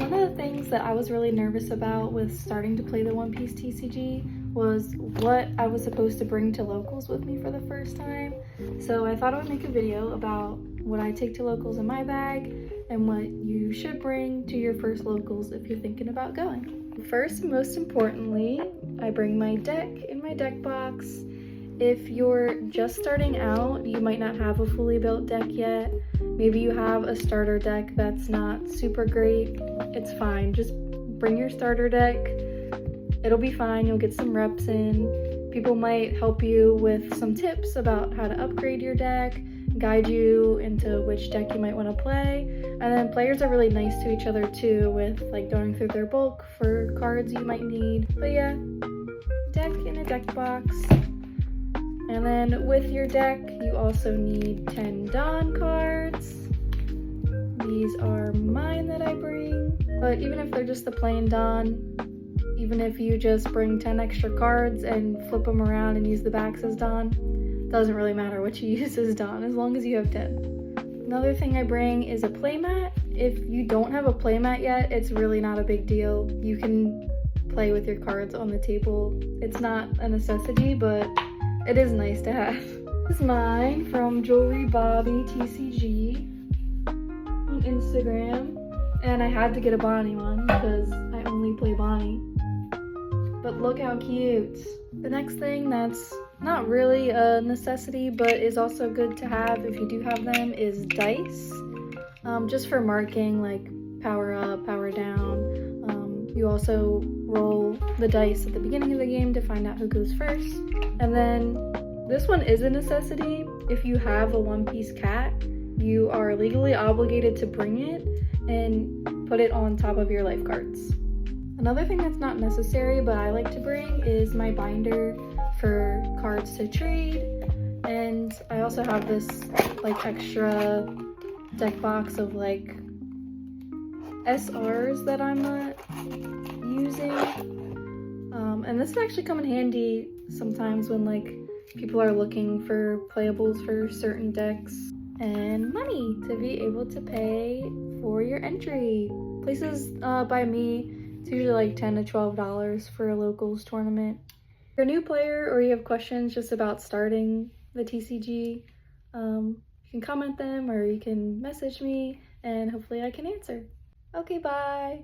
One of the things that I was really nervous about with starting to play the One Piece TCG was what I was supposed to bring to locals with me for the first time. So I thought I would make a video about what I take to locals in my bag and what you should bring to your first locals if you're thinking about going. First and most importantly, I bring my deck in my deck box. If you're just starting out, you might not have a fully built deck yet. Maybe you have a starter deck that's not super great. It's fine, just bring your starter deck. It'll be fine, you'll get some reps in. People might help you with some tips about how to upgrade your deck, guide you into which deck you might want to play. And then players are really nice to each other too, with like going through their bulk for cards you might need. But yeah, deck in a deck box. And then with your deck, you also need 10 Dawn cards. These are mine that I bring. But even if they're just the plain Dawn, even if you just bring 10 extra cards and flip them around and use the backs as Dawn, doesn't really matter what you use as Dawn, as long as you have 10. Another thing I bring is a playmat. If you don't have a playmat yet, it's really not a big deal. You can play with your cards on the table. It's not a necessity, but it is nice to have. This is mine from Jewelry Bobby TCG on Instagram. And I had to get a Bonnie one because I only play Bonnie. But look how cute. The next thing that's not really a necessity but is also good to have if you do have them is dice. Just for marking, like power up, power down. You also roll the dice at the beginning of the game to find out who goes first. And then this one is a necessity. If you have a One Piece cat, you are legally obligated to bring it and put it on top of your life cards. Another thing that's not necessary but I like to bring is my binder for cards to trade. And I also have this like extra deck box of like SRs that I'm not using. And this would actually come in handy sometimes when like people are looking for playables for certain decks. And money to be able to pay for your entry. Places by me, it's usually like $10 to $12 for a locals tournament. If you're a new player or you have questions just about starting the TCG, you can comment them or you can message me and hopefully I can answer. Okay, bye!